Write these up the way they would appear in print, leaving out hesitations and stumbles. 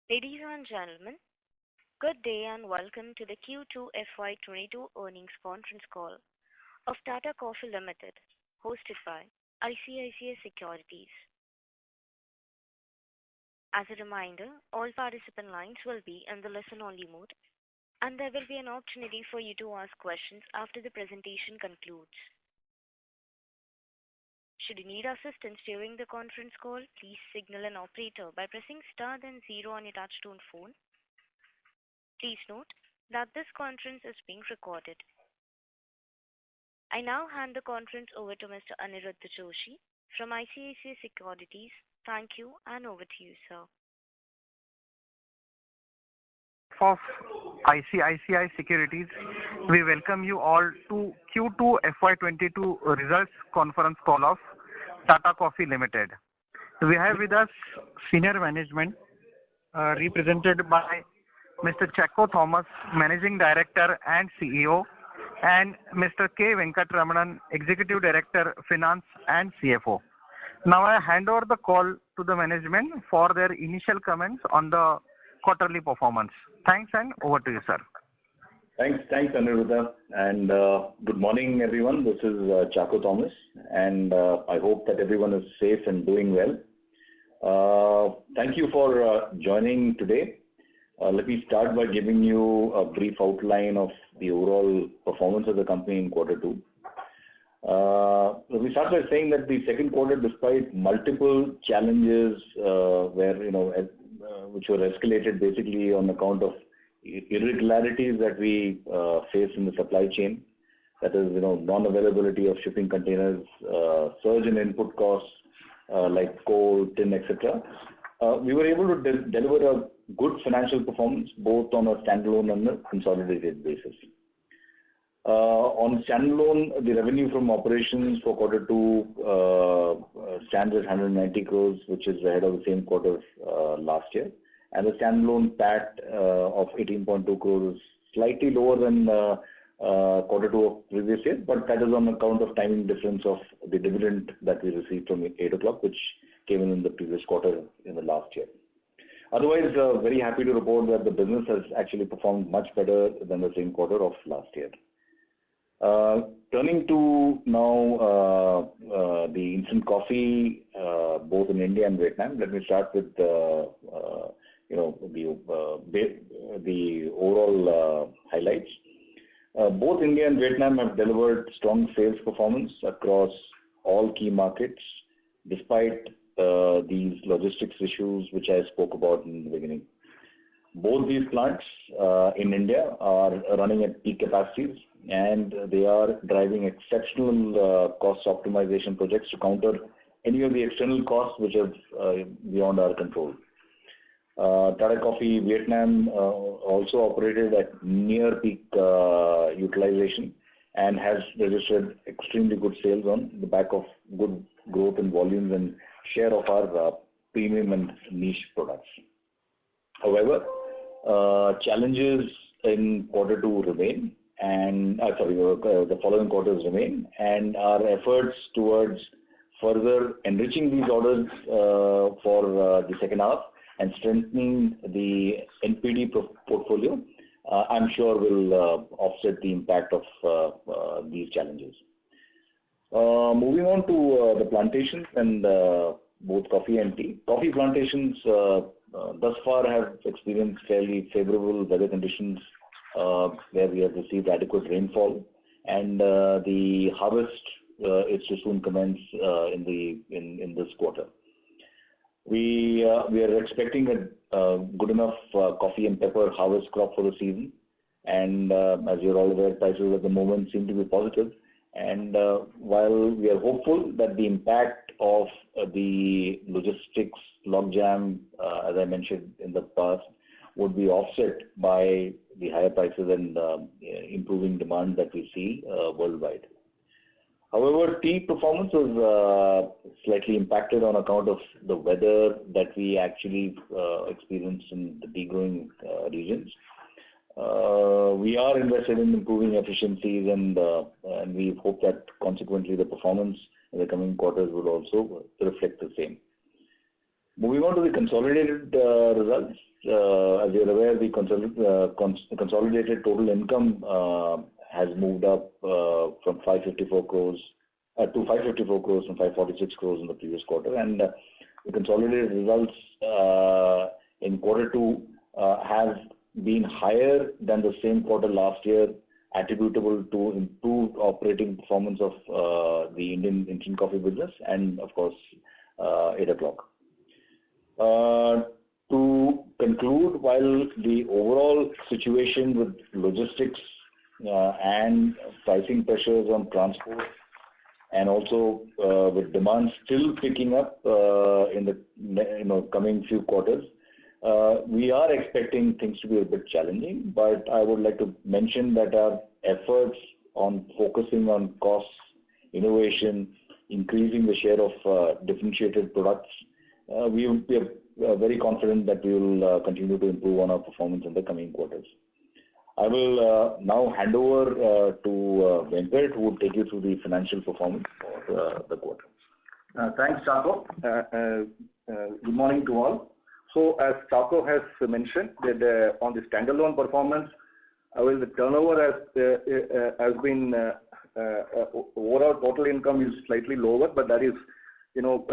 Ladies and gentlemen, good day and welcome to the Q2 FY22 earnings conference call of Tata Coffee Limited, hosted by ICICI Securities. As a reminder, all participant lines will be in the listen-only mode, and there will be an opportunity for you to ask questions after the presentation concludes. Should you need assistance during the conference call, please signal an operator by pressing star then zero on your touchtone phone. Please note that this conference is being recorded. I now hand the conference over to Mr. Aniruddha Joshi from ICICI Securities. Thank you, and over to you, sir. Of ICICI Securities, we welcome you all to Q2 FY22 results conference call of Tata Coffee Limited. We have with us senior management represented by Mr. Chacko Thomas, Managing Director and CEO, and Mr. K. Venkatramanan, Executive Director, Finance and CFO. Now I hand over the call to the management for their initial comments on the quarterly performance. Thanks, and over to you, sir. Thanks, Aniruddha, and good morning, everyone. This is Chacko Thomas, and I hope that everyone is safe and doing well. Thank you for joining today. Let me start by giving you a brief outline of the overall performance of the company in quarter two. Let me start by saying that the second quarter, despite multiple challenges, which were escalated basically on account of irregularities that we face in the supply chain, that is, non-availability of shipping containers, surge in input costs like coal, tin, etc. We were able to deliver a good financial performance both on a standalone and a consolidated basis. On standalone, the revenue from operations for quarter two stands at 190 crores, which is ahead of the same quarter last year. And the standalone PAT of 18.2 crores is slightly lower than quarter two of previous year, but that is on account of timing difference of the dividend that we received from 8 o'clock, which came in the previous quarter in the last year. Otherwise, very happy to report that the business has actually performed much better than the same quarter of last year. Turning to now the instant coffee, both in India and Vietnam. Let me start with the overall highlights. Both India and Vietnam have delivered strong sales performance across all key markets, despite these logistics issues which I spoke about in the beginning. Both these plants in India are running at peak capacities, and they are driving exceptional cost optimization projects to counter any of the external costs which are beyond our control. Tata Coffee Vietnam also operated at near peak utilization and has registered extremely good sales on the back of good growth in volumes and share of our premium and niche products. However, challenges in quarter two remain, and the following quarters remain, and our efforts towards further enriching these orders for the second half and strengthening the NPD portfolio, I'm sure will offset the impact of these challenges. Moving on to the plantations and both coffee and tea. Coffee plantations thus far have experienced fairly favorable weather conditions where we have received adequate rainfall, and the harvest is to soon commence in this quarter. We are expecting a good enough coffee and pepper harvest crop for the season, and as you're all aware, prices at the moment seem to be positive. And while we are hopeful that the impact of the logistics logjam, as I mentioned in the past, would be offset by the higher prices and improving demand that we see worldwide. However, tea performance was slightly impacted on account of the weather that we actually experienced in the tea growing regions. We are invested in improving efficiencies, and we hope that consequently the performance in the coming quarters will also reflect the same. Moving on to the consolidated results, as you're aware, the consolidated total income has moved up from 554 crores to 554 crores from 546 crores in the previous quarter, and the consolidated results in quarter two have been higher than the same quarter last year, attributable to improved operating performance of the Indian instant coffee business and, of course, 8 o'clock. To conclude, while the overall situation with logistics and pricing pressures on transport, and also with demand still picking up in the coming few quarters, we are expecting things to be a bit challenging. But I would like to mention that our efforts on focusing on costs, innovation, increasing the share of differentiated products, we are very confident that we will continue to improve on our performance in the coming quarters. I will now hand over to Venkat, who will take you through the financial performance for the quarter. Thanks, Chaco. Good morning to all. So, as Chaco has mentioned, that on the standalone performance, the turnover has been overall total income is slightly lower, but that is, while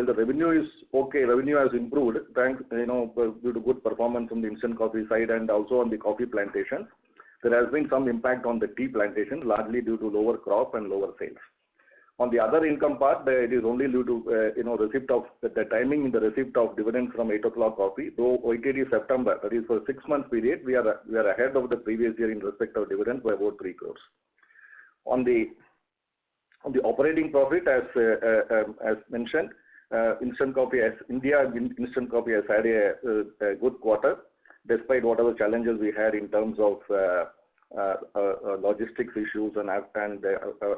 the revenue is okay, revenue has improved thanks, due to good performance on the instant coffee side and also on the coffee plantations. There has been some impact on the tea plantation, largely due to lower crop and lower sales. On the other income part, it is only due to receipt of the timing in the receipt of dividends from 8 o'clock coffee. Though YTD September, that is for 6 month period, we are ahead of the previous year in respect of dividends by about 3 crores. On the operating profit, as mentioned, India instant coffee has had a good quarter, despite whatever challenges we had in terms of logistics issues and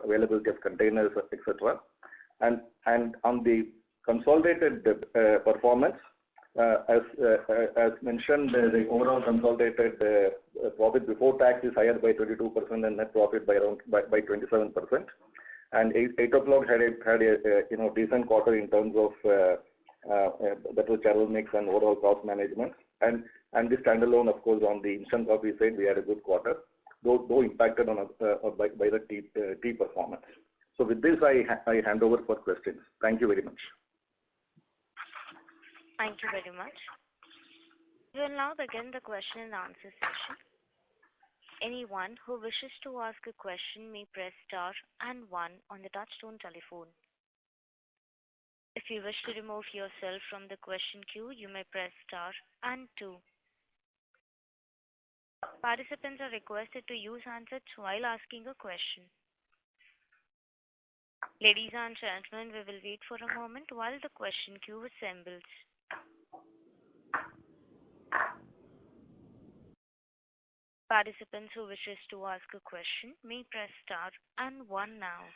availability of containers, etc. And on the consolidated performance, as mentioned, the overall consolidated profit before tax is higher by 22% and net profit by 27%. And 8 o'clock had a decent quarter in terms of better channel mix and overall cost management. And the standalone, of course, on the instant coffee side, we had a good quarter, though impacted by the tea performance. So with this, I hand over for questions. Thank you very much. Thank you very much. We will now begin the question and answer session. Anyone who wishes to ask a question may press star and 1 on the touchtone telephone. If you wish to remove yourself from the question queue, you may press star and 2. Participants are requested to use handsets while asking a question. Ladies and gentlemen, we will wait for a moment while the question queue assembles. Participants who wishes to ask a question may press star and 1 now.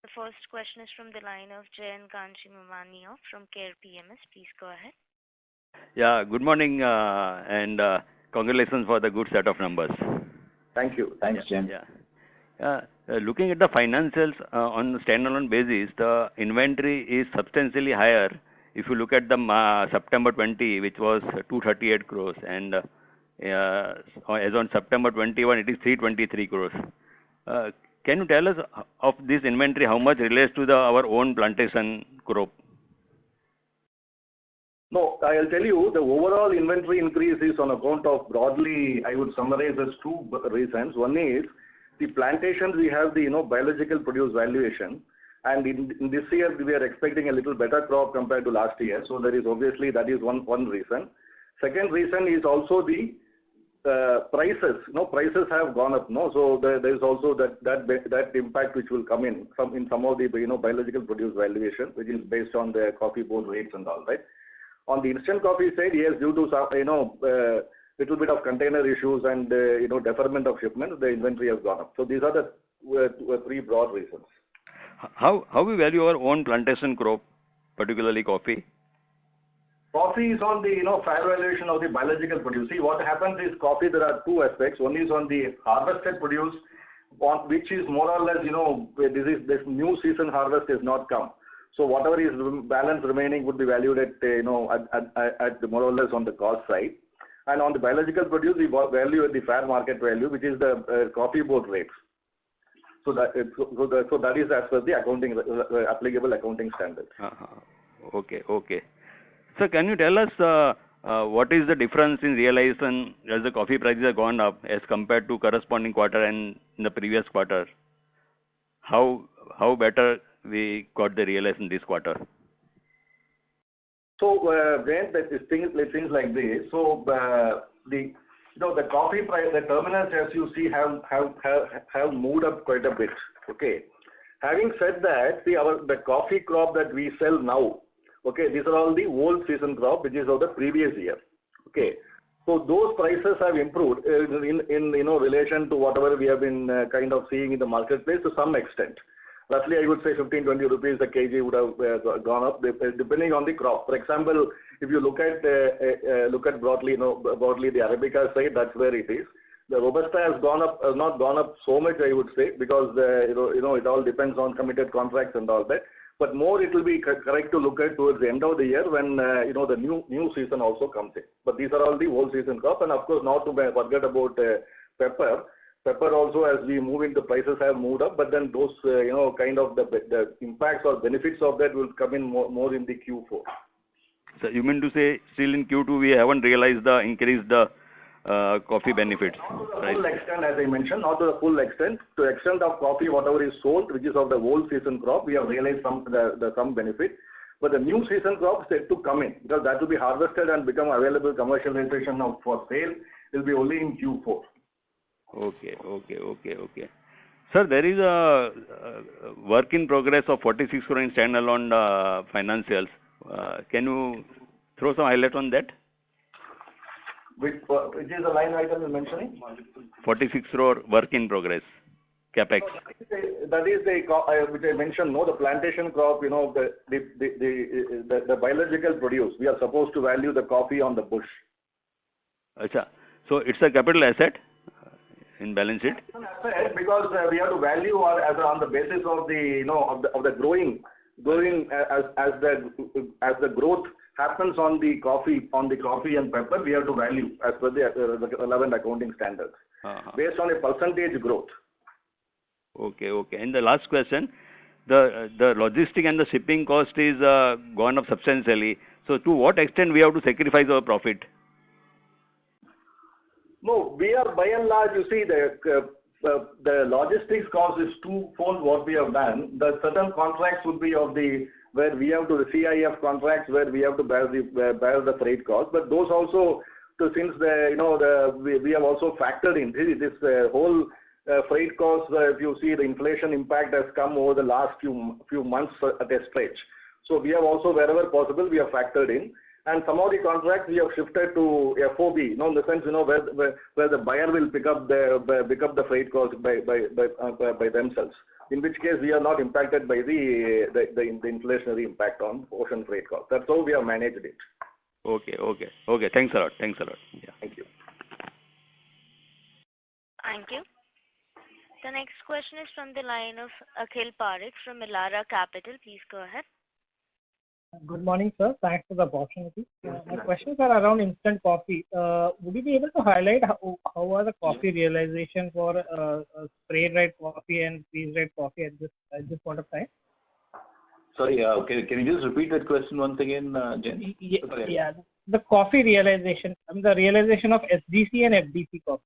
The first question is from the line of Jayan Kanchi Mamania from Care PMS. Please go ahead. Yeah, good morning and congratulations for the good set of numbers. Thank you. Thanks, Jayan. Yeah. Looking at the financials on a standalone basis, the inventory is substantially higher. If you look at the September 20, which was 238 crores, and as on September 21, it is 323 crores. Can you tell us of this inventory, how much relates to our own plantation crop? No, I'll tell you, the overall inventory increase is on account of, broadly, I would summarize as 2 reasons. One is, the plantations, we have the biological produce valuation, and in this year we are expecting a little better crop compared to last year. So there is obviously, that is one reason. Second reason is also the prices. Prices have gone up. So there is also that impact which will come in some of the biological produce valuation, which is based on the coffee board rates and all, right? On the instant coffee side, yes, due to some little bit of container issues and deferment of shipments, the inventory has gone up. So these are the 3 broad reasons. How we value our own plantation crop, particularly coffee? Coffee is on the fair valuation of the biological produce. See, what happens is coffee, there are 2 aspects. One is on the harvested produce, which is more or less, this new season harvest has not come. So whatever is balance remaining would be valued at, at more or less on the cost side. And on the biological produce, we value at the fair market value, which is the coffee board rates. So that is as per the accounting applicable accounting standards. Okay. So can you tell us what is the difference in realization as the coffee prices have gone up as compared to corresponding quarter and in the previous quarter? How better we got the realization this quarter? So when things like this, so the coffee price, the terminals, as you see, have moved up quite a bit. Okay. Having said that, the coffee crop that we sell now, okay, these are all the old season crop, which is of the previous year. Okay. So those prices have improved in relation to whatever we have been kind of seeing in the marketplace to some extent. Roughly, I would say 15-20 rupees a kg would have gone up depending on the crop. For example, if you look at broadly the Arabica side, that's where it is. The Robusta has not gone up so much, I would say, because it all depends on committed contracts and all that. But more, it will be correct to look at towards the end of the year when the new season also comes in. But these are all the old season crops, and of course, not to forget about pepper. Pepper also, as we move into, prices have moved up, but then those kind of the impacts or benefits of that will come in more in the Q4. So you mean to say still in Q2 we haven't realized the increased coffee benefits? Not to the full extent, as I mentioned, not to the full extent. To the extent of coffee, whatever is sold, which is of the old season crop, we have realized some benefit. But the new season crop is yet to come in, because that will be harvested and become available commercialization for sale will be only in Q4. Okay. Sir, there is a work in progress of 46 crore in standalone financials. Can you throw some highlight on that? Which is the line item you're mentioning? 46 crore work in progress, capex. That is which I mentioned. No, the plantation crop. The biological produce. We are supposed to value the coffee on the bush. Achha. So it's a capital asset in balance sheet? It's an asset because we have to value on the basis of the growing as the growth happens on the coffee and pepper, we have to value as per the relevant accounting standards based on a percentage growth. Okay. And the last question, the logistic and the shipping cost is gone up substantially. So to what extent we have to sacrifice our profit? No, we are by and large, you see, the logistics cost is twofold what we have done. The certain contracts would be where we have to the CIF contracts where we have to bear the freight cost. But those also, since we have also factored in this whole freight cost. If you see, the inflation impact has come over the last few months at a stretch. So we have also, wherever possible, we have factored in. And some of the contracts we have shifted to FOB, in the sense, where the buyer will pick up the freight cost by themselves. In which case, we are not impacted by the inflationary impact on ocean freight cost. That's how we have managed it. Okay. Thanks a lot. Yeah. Thank you. Thank you. The next question is from the line of Akhil Parekh from Elara Capital. Please go ahead. Good morning, sir. Thanks for the opportunity. My questions are around instant coffee. Would you be able to highlight how are the coffee realization for spray-dried coffee and freeze-dried coffee at this point of time? Sorry, can you just repeat that question once again, Jen? Yeah. The coffee realization, the realization of SDC and FDC coffee.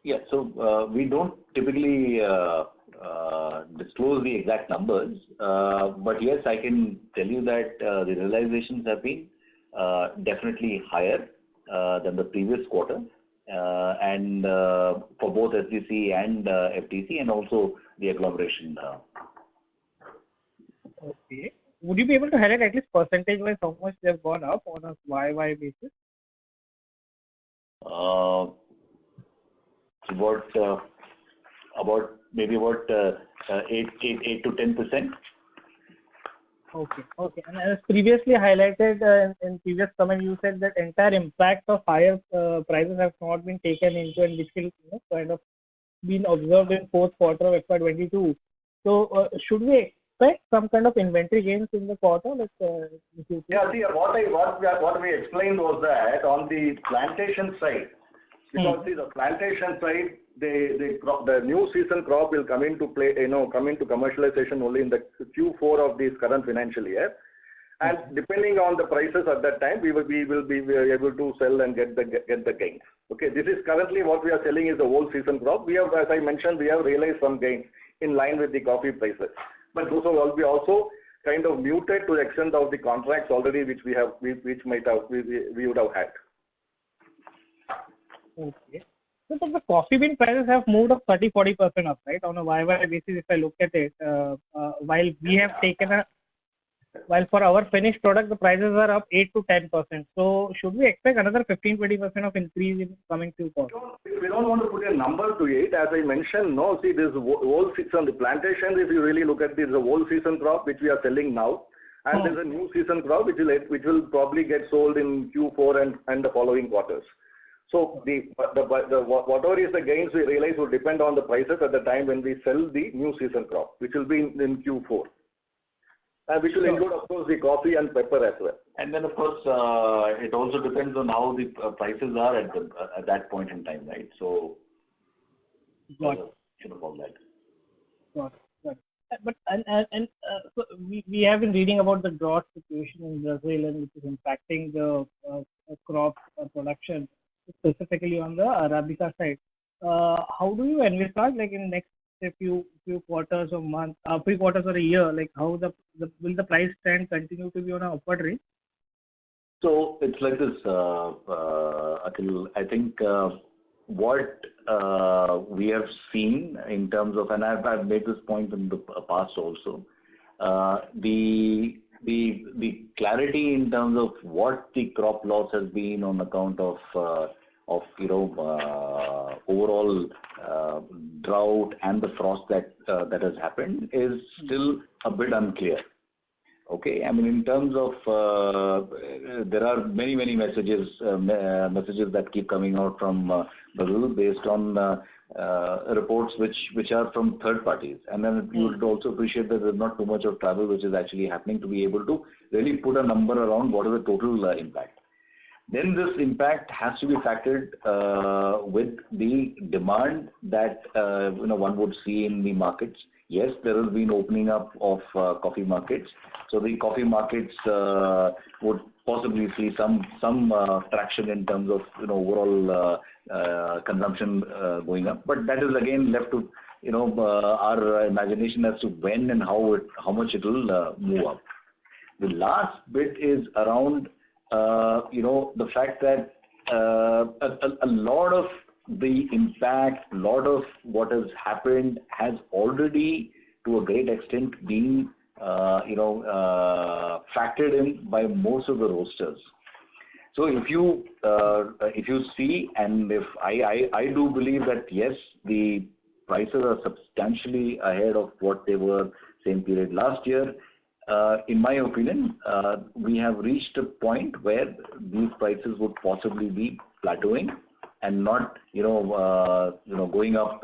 Yeah, so we don't typically disclose the exact numbers, but yes, I can tell you that the realizations have been definitely higher than the previous quarter, and for both SDC and FDC, and also the agglomeration. Okay. Would you be able to highlight at least percentage-wise how much they have gone up on a YY basis? About 8 to 10%. Okay. And as previously highlighted in previous comment, you said that entire impact of higher prices have not been taken into, and which will kind of been observed in fourth quarter of FY22. So should we expect some kind of inventory gains in the quarter? Yeah, see, what we explained was that on the plantation side, because see, the plantation side, the new season crop will come into play, come into commercialization only in the Q4 of this current financial year. And depending on the prices at that time, we will be able to sell and get the gains. Okay, this is currently what we are selling is the whole season crop. We have, as I mentioned, we have realized some gains in line with the coffee prices. But those will be also kind of muted to the extent of the contracts already which we would have had. Okay. So the coffee bean prices have moved up 30-40% up, right? On a YY basis, if I look at it, while we have taken while for our finished product, the prices are up 8 to 10%. So should we expect another 15-20% of increase in coming few quarters? We don't want to put a number to it. As I mentioned, no, see, this whole season, the plantation, if you really look at this, the whole season crop which we are selling now, and there's a new season crop which will probably get sold in Q4 and the following quarters. So whatever is the gains we realize will depend on the prices at the time when we sell the new season crop, which will be in Q4. Which will include, of course, the coffee and pepper as well. And then, of course, it also depends on how the prices are at that point in time, right? So, Got about that. Got it. But so we have been reading about the drought situation in Brazil and which is impacting the crop production, specifically on the Arabica side. How do you envisage, like in the next few quarters or months, 3 quarters or a year, like how will the price trend continue to be on an upward range? So it's like this, Akhil. I think what we have seen in terms of, and I've made this point in the past also, the clarity in terms of what the crop loss has been on account of overall drought and the frost that has happened is still a bit unclear. Okay, I mean, in terms of there are many messages that keep coming out from Brazil based on reports which are from third parties, and then you would also appreciate that there's not too much of travel which is actually happening to be able to really put a number around what is the total impact. Then this impact has to be factored with the demand that one would see in the markets. Yes, there has been opening up of coffee markets, so the coffee markets would possibly see some traction in terms of overall consumption going up. But that is again left to our imagination as to when and how much it will move up. The last bit is around the fact that a lot of the impact, a lot of what has happened has already, to a great extent, been factored in by most of the roasters. So if you see, and if I do believe that yes, the prices are substantially ahead of what they were same period last year. In my opinion, we have reached a point where these prices would possibly be plateauing and not, going up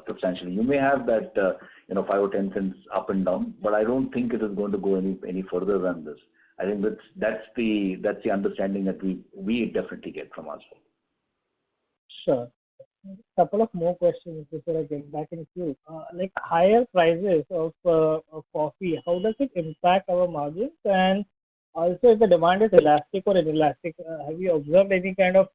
substantially. You may have that, 5 or 10 cents up and down, but I don't think it is going to go any further than this. I think that's the understanding that we definitely get from us. Sure. Couple of more questions before I get back in queue. Like higher prices of coffee, how does it impact our margins? And also, if the demand is elastic or inelastic, have you observed any kind of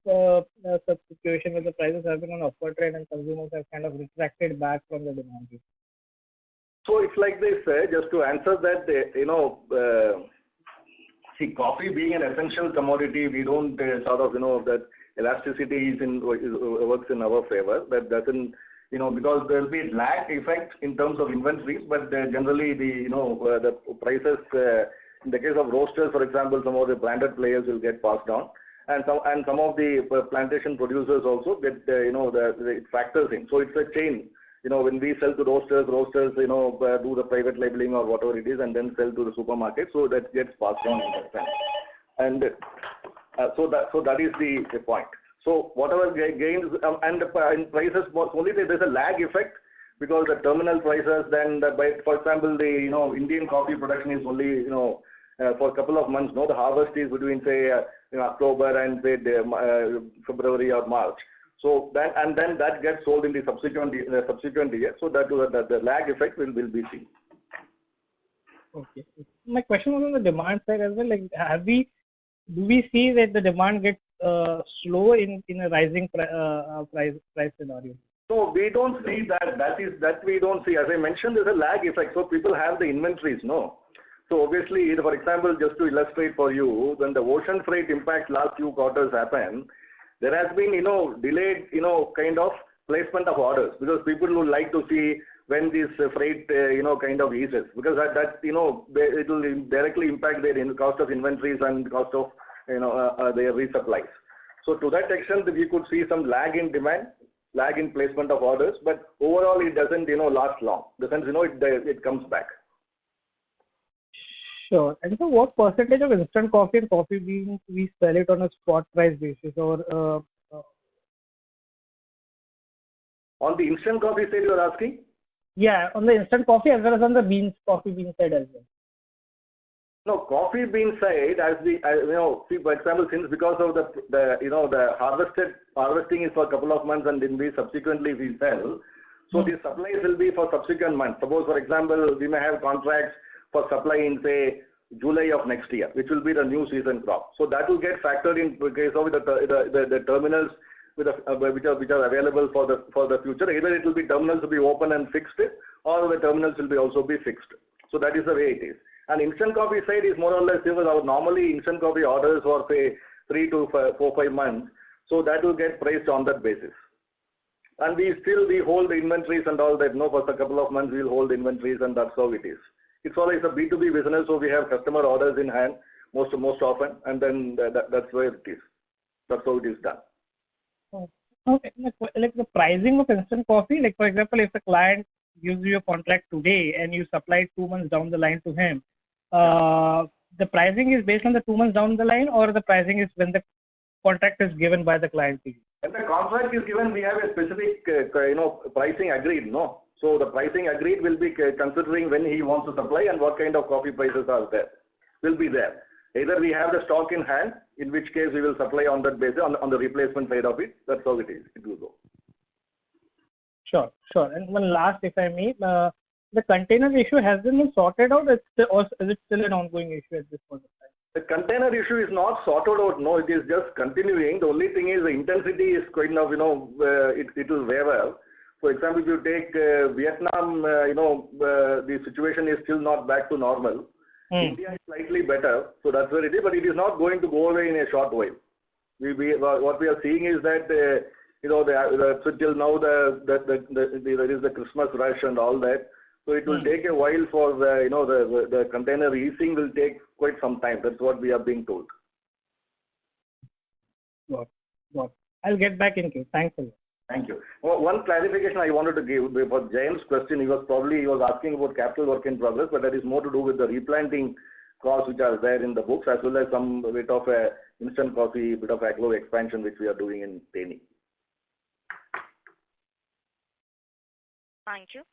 such situation where the prices have been on upward trend and consumers have kind of retracted back from the demand? So it's like this, just to answer that, see, coffee being an essential commodity, we don't that elasticity works in our favor. That doesn't, because there will be lag effect in terms of inventories, but generally the prices, in the case of roasters, for example, some of the branded players will get passed on, and some of the plantation producers also get, it factors in. So it's a chain. When we sell to roasters, do the private labeling or whatever it is, and then sell to the supermarket, so that gets passed on in that sense. And so that is the point. So whatever gains and in prices, only there's a lag effect because the terminal prices, then for example, the Indian coffee production is only for a couple of months. No, the harvest is between say October and say February or March. So then that gets sold in the subsequent year. So that the lag effect will be seen. Okay. My question was on the demand side as well. Like, do we see that the demand gets slow in a rising price scenario? No, we don't see that. That we don't see. As I mentioned, there's a lag effect. So people have the inventories, no. So obviously, for example, just to illustrate for you, when the ocean freight impact last few quarters happened, there has been delayed kind of placement of orders because people would like to see when this freight kind of eases, because that it will directly impact their cost of inventories and cost of their resupplies. So to that extent, we could see some lag in demand, lag in placement of orders, but overall it doesn't last long. The sense it comes back. Sure. And so what percentage of instant coffee and coffee beans we sell it on a spot price basis, or on the instant coffee side you are asking? Yeah, on the instant coffee as well as on the coffee bean side as well. No, coffee bean side, see, for example, since because of the harvesting is for a couple of months and then we subsequently sell, so the supplies will be for subsequent months. Suppose, for example, we may have contracts for supply in say July of next year, which will be the new season crop. So that will get factored in case of the terminals which are available for the future. Either it will be terminals will be open and fixed, or the terminals will be also be fixed. So that is the way it is. And instant coffee side is more or less normally instant coffee orders for say 3 to 4-5 months. So that will get priced on that basis. And we hold the inventories and all that. For a couple of months we'll hold inventories, and that's how it is. It's always a B2B business, so we have customer orders in hand most often, and then that's where it is. That's how it is done. Okay. Like the pricing of instant coffee, like for example, if the client gives you a contract today and you supply 2 months down the line to him, the pricing is based on the 2 months down the line, or the pricing is when the contract is given by the client to you? When the contract is given, we have a specific pricing agreed, no? So the pricing agreed will be considering when he wants to supply and what kind of coffee prices are there, will be there. Either we have the stock in hand, in which case we will supply on that basis, on the replacement side of it. That's how it is. It will go. Sure. And one last, if I may, the container issue has been sorted out, or is it still an ongoing issue at this point of time? The container issue is not sorted out. No, it is just continuing. The only thing is the intensity is kind of it will vary. For example, if you take Vietnam, the situation is still not back to normal. India is slightly better, so that's where it is, but it is not going to go away in a short while. What we are seeing is that so till now there is the Christmas rush and all that, so it will take a while for the container easing will take quite some time. That's what we are being told. Got. I'll get back in case. Thanks a lot. Thank you. One clarification I wanted to give for James' question. He was asking about capital work in progress, but that is more to do with the replanting costs which are there in the books, as well as some bit of instant coffee, bit of agro expansion which we are doing in Teni. Thank you.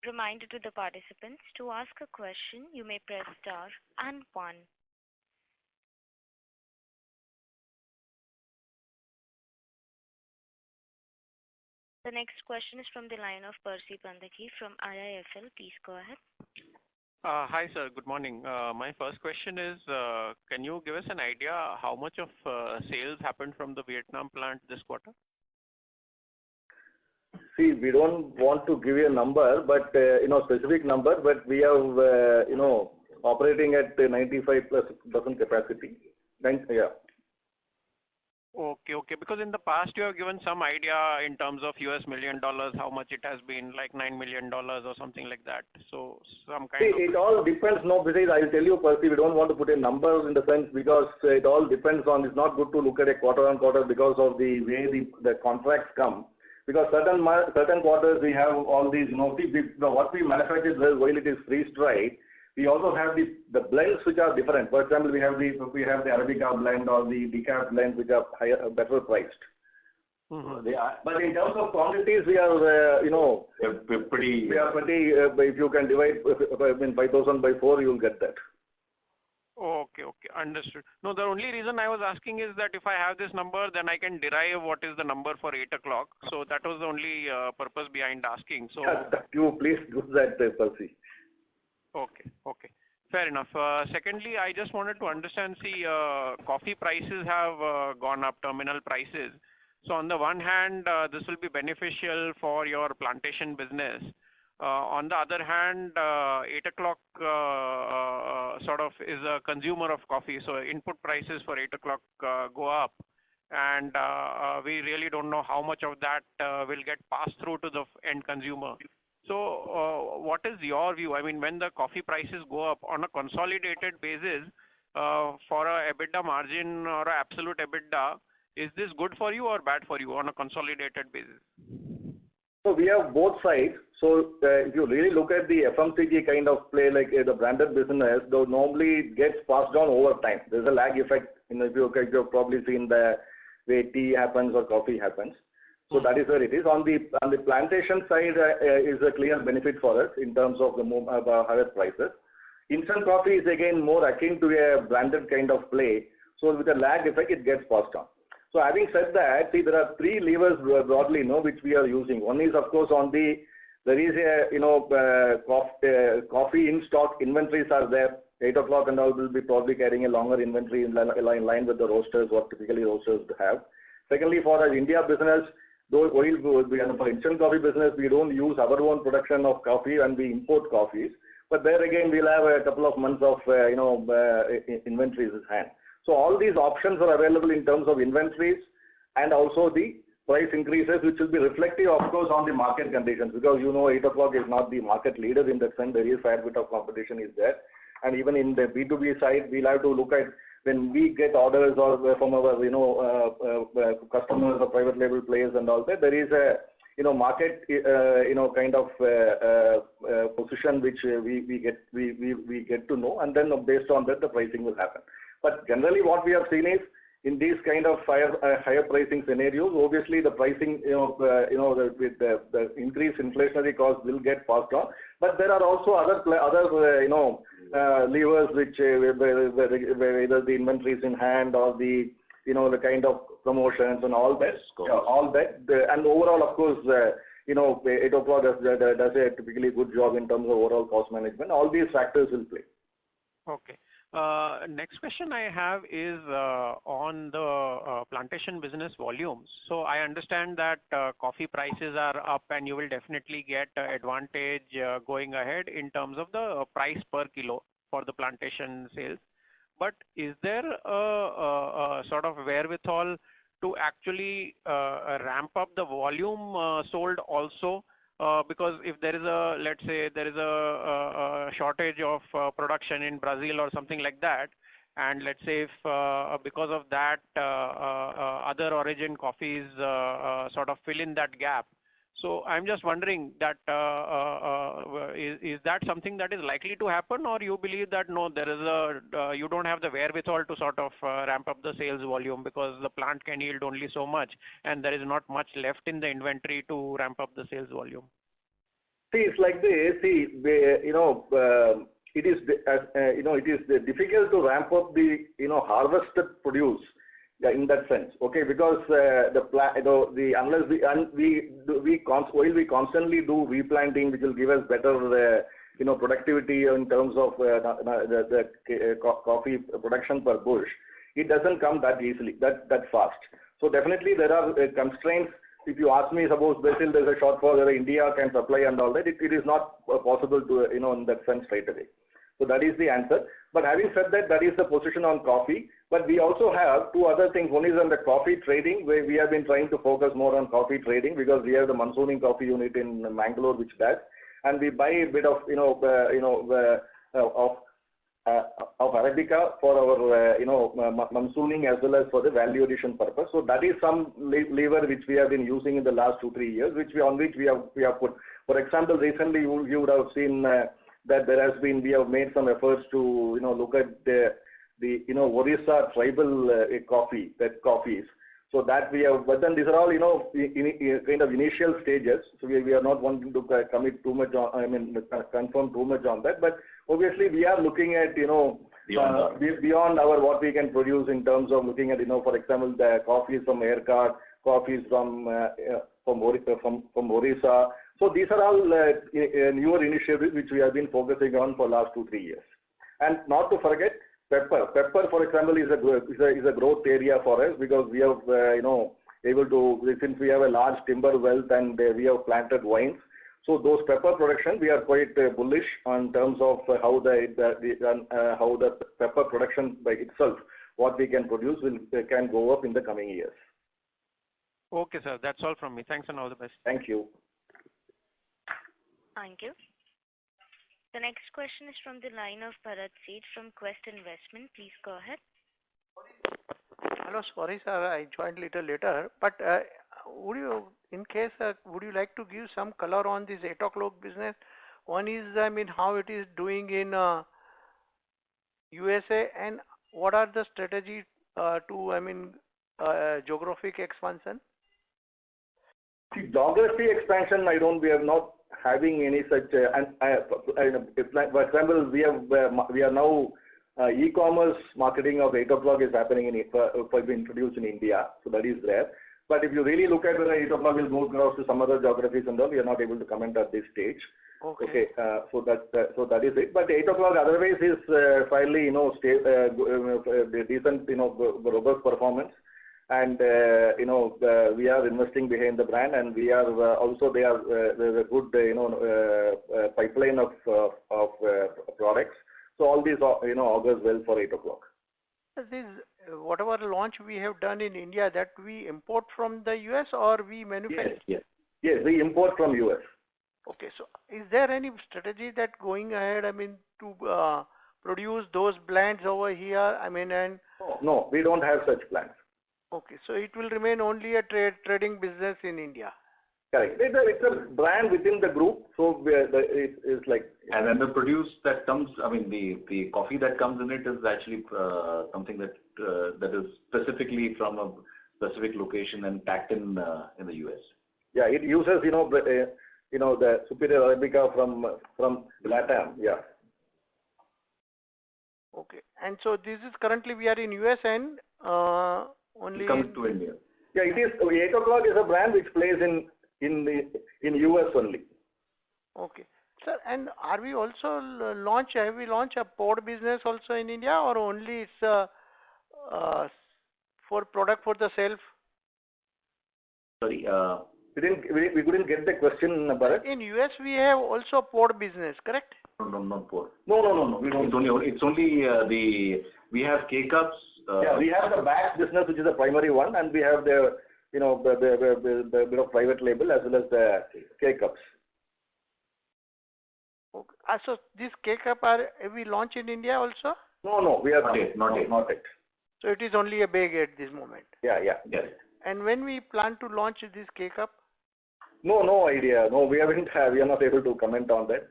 Reminder to the participants, to ask a question, you may press star and 1. The next question is from the line of Percy Pandaki from IIFL. Please go ahead. Hi, sir. Good morning. My first question is, can you give us an idea how much of sales happened from the Vietnam plant this quarter? See, we don't want to give you a number, but specific number, but we have operating at 95+% capacity. Yeah. Okay. Because in the past you have given some idea in terms of $1 million, how much it has been, like $9 million or something like that. So some kind of. It all depends. No, because I'll tell you, Percy, we don't want to put a number in the sense because it all depends on. It's not good to look at a quarter on quarter because of the way the contracts come. Because certain quarters we have all these. What we manufacture while it is freeze dried, We also have the blends which are different. For example, we have the Arabica blend or the decaf blend which are higher, better priced. But in terms of quantities, we are, we're pretty. If you can divide 5,000 by 4, you will get that. Okay, understood. No, the only reason I was asking is that if I have this number, then I can derive what is the number for 8 o'clock. So that was the only purpose behind asking. So you please do that, Percy. Okay. Fair enough. Secondly, I just wanted to understand, coffee prices have gone up, terminal prices. So on the one hand, this will be beneficial for your plantation business. On the other hand, 8 o'clock sort of is a consumer of coffee. So input prices for 8 o'clock go up. And we really don't know how much of that will get passed through to the end consumer. So what is your view? I mean, when the coffee prices go up on a consolidated basis for a EBITDA margin or a absolute EBITDA, is this good for you or bad for you on a consolidated basis? So we have both sides. So if you really look at the FMCG kind of play, like the branded business, though normally it gets passed on over time. There's a lag effect. If you've probably seen the way tea happens or coffee happens. So that is where it is. On the plantation side is a clear benefit for us in terms of the higher prices. Instant coffee is again more akin to a branded kind of play. So with a lag effect, it gets passed on. So having said that, there are 3 levers broadly, which we are using. One is, of course, there is a, coffee in stock inventories are there. 8 o'clock and all will be probably carrying a longer inventory in line with the roasters, what typically roasters have. Secondly, for our India business, though for instant coffee business, we don't use our own production of coffee and we import coffees. But there again, we'll have a couple of months of, inventories in hand. So all these options are available in terms of inventories and also the price increases, which will be reflective, of course, on the market conditions, because 8 o'clock is not the market leader in that sense. There is a fair bit of competition is there. And even in the B2B side, we'll have to look at when we get orders or from our, customers or private label players and all that, there is a, market, kind of position which we get to know, and then based on that, the pricing will happen. But generally, what we have seen is in these kind of higher pricing scenarios, obviously the pricing, with the increased inflationary costs will get passed on. But there are also other levers which where either the inventories in hand or the the kind of promotions and all that. And overall, of course, 8 o'clock does a typically good job in terms of overall cost management. All these factors will play. Okay. Next question I have is on the plantation business volumes. So I understand that coffee prices are up and you will definitely get advantage going ahead in terms of the price per kilo for the plantation sales. But is there a sort of wherewithal to actually ramp up the volume sold also? Because if there is let's say there is a shortage of production in Brazil or something like that, and let's say if because of that other origin coffees sort of fill in that gap. So I'm just wondering that is that something that is likely to happen, or you believe that no, there is you don't have the wherewithal to sort of ramp up the sales volume because the plant can yield only so much and there is not much left in the inventory to ramp up the sales volume? See, it's like this. See, it is difficult to ramp up the harvested produce. Yeah, in that sense, okay, because while we constantly do replanting, which will give us better, productivity in terms of the coffee production per bush, it doesn't come that easily, that fast. So definitely there are constraints. If you ask me, suppose Brazil there's a shortfall where India can supply and all that, it is not possible to, in that sense straight away. So that is the answer. But having said that, that is the position on coffee. But we also have 2 other things. One is on the coffee trading, where we have been trying to focus more on coffee trading because we have the Mansooning coffee unit in Mangalore, which does, and we buy a bit of of Arabica for our Mansooning as well as for the value addition purpose. So that is some lever which we have been using in the last 2-3 years, on which we have put. For example, recently you would have seen that we have made some efforts to, look at the Orissa tribal coffees. So that we have, but then these are all, kind of initial stages. So we are not wanting to commit too much on, confirm too much on that. But obviously we are looking at, beyond our what we can produce in terms of looking at, for example, the coffees from Aircard, coffees from Orissa. So these are all newer initiatives which we have been focusing on for last 2-3 years. And not to forget, pepper. Pepper, for example, is a growth area for us because we have, since we have a large timber wealth and we have planted vines. So those pepper production, we are quite bullish on terms of how the pepper production by itself, what we can produce can go up in the coming years. Okay, sir. That's all from me. Thanks and all the best. Thank you. Thank you. The next question is from the line of Bharat Seth from Quest Investment. Please go ahead. Hello, sorry sir, I joined a little later, but would you like to give some color on this 8 o'clock business? One is, how it is doing in USA, and what are the strategies to, geographic expansion? See, geography expansion, we are not having any such, for example, we are now e-commerce marketing of 8 o'clock is happening introduced in India, so that is there. But if you really look at whether 8 o'clock will move across to some other geographies and all, we are not able to comment at this stage. Okay. So that is it. But 8 o'clock otherwise is fairly, decent, robust performance. And we are investing behind the brand, and we are also there's a good pipeline of products. So all these augurs well for 8 o'clock. This whatever launch we have done in India, that we import from the US or we manufacture? Yes, we import from US. Okay, so is there any strategy that going ahead, to produce those blends over here? No, we don't have such plans. Okay, so it will remain only a trading business in India. Correct. It's a brand within the group, so it's like. And then the produce that comes, the coffee that comes in it is actually something that is specifically from a specific location and packed in the US. Yeah, it uses the superior Arabica from LATAM. Yeah. Okay, and so this is currently we are in US and only it comes to India. Yeah, it is. 8 o'clock is a brand which plays in US only. Okay, sir. And are we also have we launched a pod business also in India, or only it's for product for the self? Sorry, we couldn't get the question, Bharat. In US we have also pod business, correct? No, not pod. No. We don't. It's only we have K-cups. Yeah, we have the bags business, which is the primary one, and we have the the bit of private label as well as the K-cups. Okay. So this K-cup have we launched in India also? No, we have not yet. So it is only a bag at this moment. Yeah. Yes. And when we plan to launch this K-cup? No idea. No, we are not able to comment on that.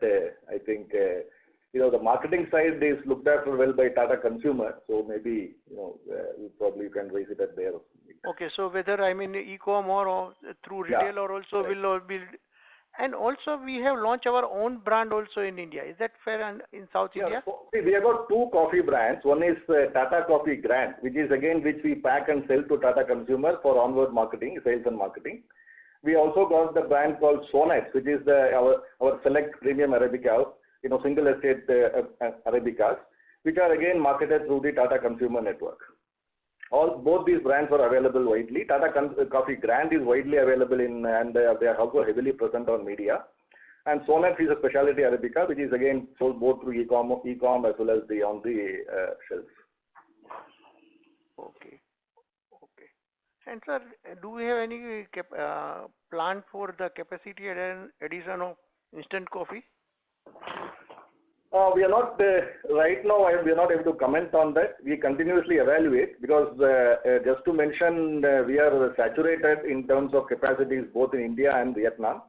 I think the marketing side is looked after well by Tata Consumer, so maybe you probably can raise it at there. Okay, so whether e-com or through retail or also right. will be, and also we have launched our own brand also in India. Is that fair? And in South India? So, we have got 2 coffee brands. One is TATACOFFEE Grand, which we pack and sell to Tata Consumer for onward marketing, sales and marketing. We also got the brand called Sonet, which is our select premium Arabica, single estate Arabicas, which are again marketed through the Tata Consumer Network. Both these brands are available widely. Coffee Grand is widely available and they are also heavily present on media. And Sonet is a specialty Arabica, which is again sold both through e-com as well as on the shelves. Okay. And sir, do we have any plan for the capacity addition of instant coffee? We are not right now. We are not able to comment on that. We continuously evaluate because just to mention, we are saturated in terms of capacities both in India and Vietnam.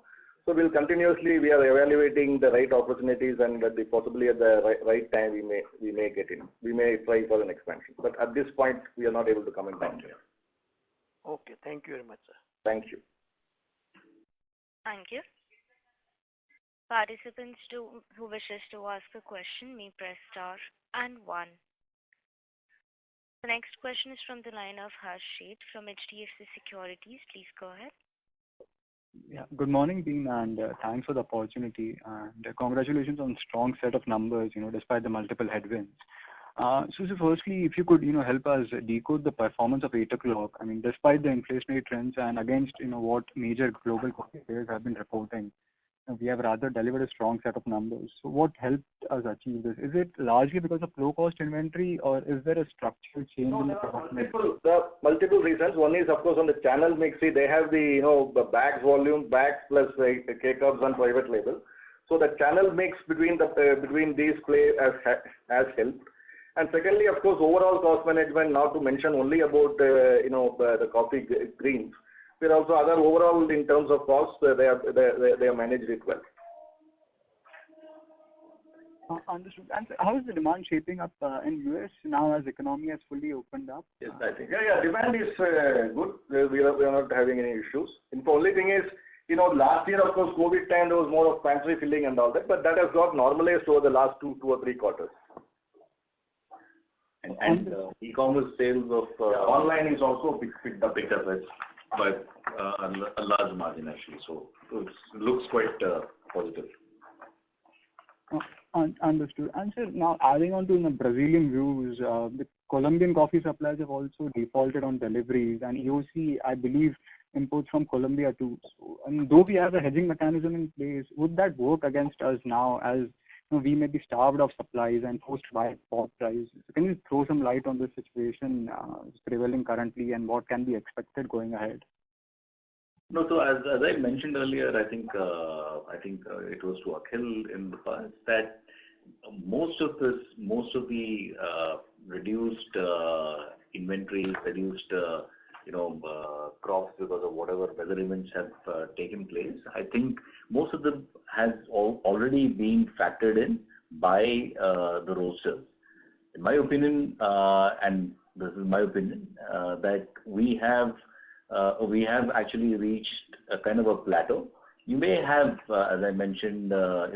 So we are evaluating the right opportunities, and possibly at the right time we may get in. We may try for an expansion. But at this point, we are not able to comment on it. Okay. Thank you very much, sir. Thank you. Thank you. Participants who wishes to ask a question may press star and 1. The next question is from the line of Harsh Sheth from HDFC Securities. Please go ahead. Yeah. Good morning, team, and thanks for the opportunity. And congratulations on strong set of numbers, despite the multiple headwinds. So firstly, if you could, help us decode the performance of 8 o'clock. I mean, despite the inflationary trends and against, what major global coffee players have been reporting, we have rather delivered a strong set of numbers. So what helped us achieve this? Is it largely because of low-cost inventory, or is there a structural change in the product mix? There are multiple reasons. One is, of course, on the channel mix. See, they have the bags volume, bags plus K-Cups and private label. So the channel mix between these players has helped. And secondly, of course, overall cost management. Not to mention only about the coffee greens. There are also other overall in terms of costs. They have managed it well. Understood. And how is the demand shaping up in US now as the economy has fully opened up? Yes, I think. Yeah. Demand is good. We are not having any issues. And the only thing is, last year, of course, COVID time, there was more of pantry filling and all that, but that has got normalized over the last two or three quarters. And e-commerce sales of online is also picked up by a large margin actually. So it looks quite positive. Understood. And sir, now adding on to the Brazilian views, the Colombian coffee suppliers have also defaulted on deliveries, and EOC, I believe, imports from Colombia too. So, and though we have a hedging mechanism in place, would that work against us now as we may be starved of supplies and forced to buy at spot price? So can you throw some light on this situation prevailing currently, and what can be expected going ahead? No, so as I mentioned earlier, I think it was to Akhil in the past that most of the reduced inventory, reduced crops because of whatever weather events have taken place. I think most of them has already been factored in by the roasters. In my opinion, and this is my opinion, that we have actually reached a kind of a plateau. You may have, as I mentioned, a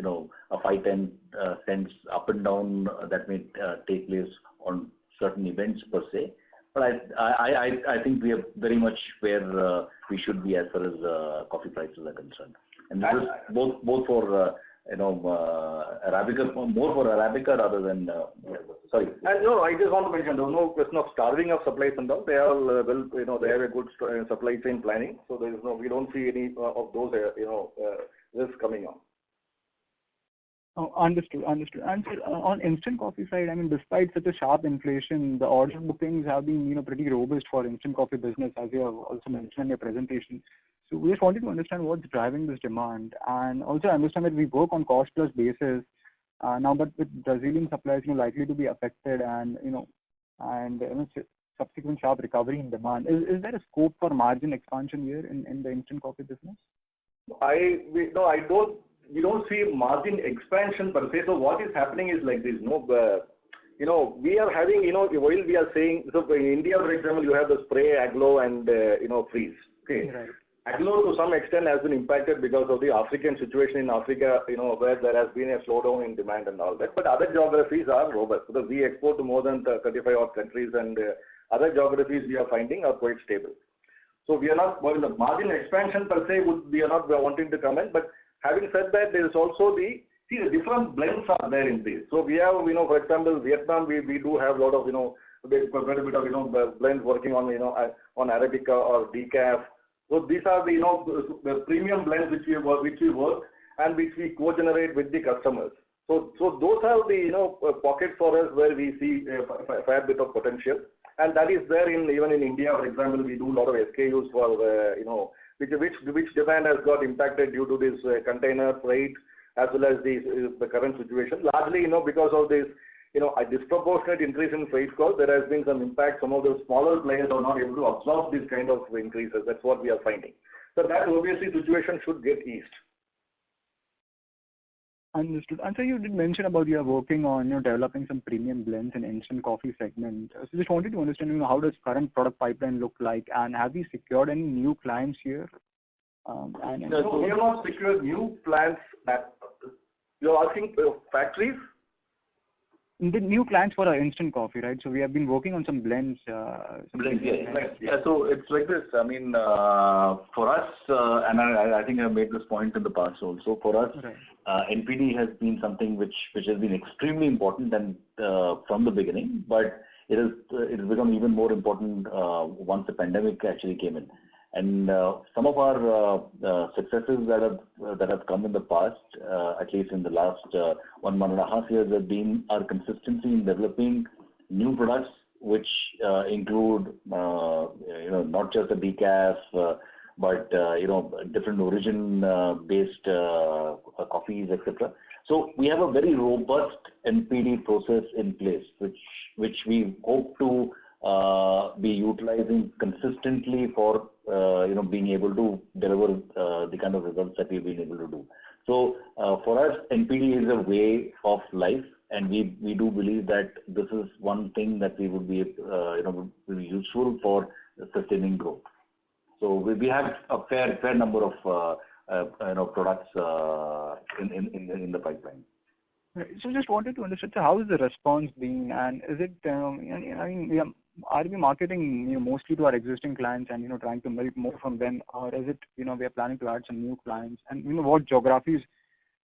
5-10 cents up and down that may take place on certain events per se. But I think we are very much where we should be as far as coffee prices are concerned. And this is both for Arabica, more for Arabica rather than sorry. And no, I just want to mention there's no question of starving of supplies and all. They are they have a good supply chain planning, so we don't see any of those risks coming on. Oh, understood. And sir, on instant coffee side, I mean, despite such a sharp inflation, the order bookings have been pretty robust for instant coffee business, as you have also mentioned in your presentation. So we just wanted to understand what's driving this demand, and also I understand that we work on cost plus basis now, but with Brazilian supplies likely to be affected, and subsequent sharp recovery in demand, is there a scope for margin expansion here in the instant coffee business? We don't see margin expansion per se. So what is happening is like this. We are having, while we are saying, so in India, for example, you have the spray, aglo, and freeze. Okay. Right. Aglo to some extent has been impacted because of the African situation in Africa, where there has been a slowdown in demand and all that. But other geographies are robust because we export to more than 35 odd countries, and other geographies we are finding are quite stable. So we are not, the margin expansion per se we are not wanting to comment, but having said that, there is also the different blends are there in this. So we have, for example, Vietnam, we do have a lot of, quite a bit of blends working on, on Arabica or decaf. So these are the premium blends which we work and which we co-generate with the customers. So those are the, pockets for us where we see a fair bit of potential. And that is there even in India, for example, we do a lot of SKUs for, which demand has got impacted due to this container freight as well as the current situation. Largely, because of this, a disproportionate increase in freight cost, there has been some impact. Some of the smaller players are not able to absorb these kind of increases. That's what we are finding. So that obviously situation should get eased. Understood. And so you did mention about you are working on developing some premium blends in instant coffee segment. So just wanted to understand how does current product pipeline look like, and have you secured any new clients here? No, we have not secured new clients. You're asking factories? The new clients for our instant coffee, right? So we have been working on some blends. Yeah. So it's like this. I mean, for us, and I think I've made this point in the past also. For us, NPD has been something which has been extremely important and from the beginning, but it has become even more important once the pandemic actually came in. And some of our successes that have come in the past, at least in the last 1.5 years, have been our consistency in developing new products, which include not just the decaf, but different origin based coffees, etc. So we have a very robust NPD process in place, which we hope to be utilizing consistently for being able to deliver the kind of results that we've been able to do. So for us, NPD is a way of life, and we do believe that this is one thing that we would be will be useful for sustaining growth. So we have a fair number of products in the pipeline. So just wanted to understand, how is the response being, and is it are we marketing mostly to our existing clients and trying to milk more from them, or is it we are planning to add some new clients, and what geographies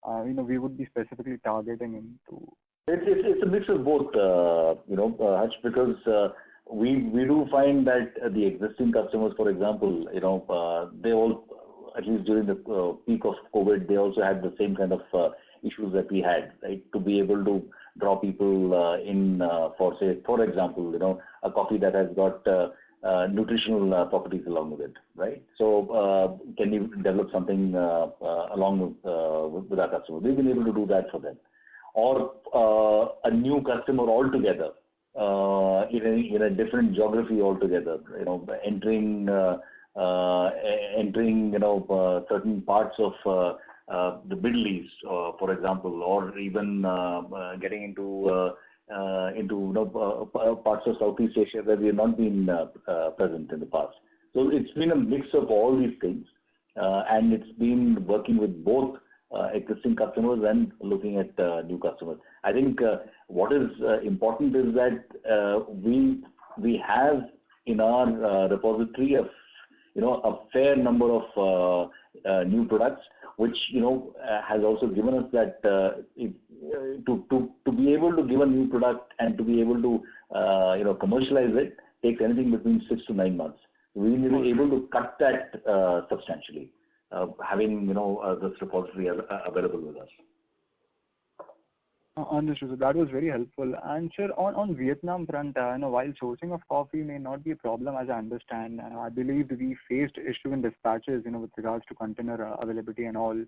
we would be specifically targeting into? It's a mix of both, Hutch, because we do find that the existing customers, for example, they all, at least during the peak of COVID, they also had the same kind of issues that we had, right? To be able to draw people in for, say, for example, a coffee that has got nutritional properties along with it, right? So can you develop something along with our customer? We've been able to do that for them. Or a new customer altogether in a different geography altogether, entering certain parts of the Middle East, for example, or even getting into parts of Southeast Asia where we have not been present in the past. So it's been a mix of all these things, and it's been working with both existing customers and looking at new customers. I think what is important is that we have in our repository a fair number of new products, which has also given us that to be able to give a new product and to be able to commercialize it takes anything between 6 to 9 months. We will be able to cut that substantially, having this repository available with us. Understood. So that was very helpful. And sir, on Vietnam front, while sourcing of coffee may not be a problem, as I understand, I believe we faced issue in dispatches, with regards to container availability and all.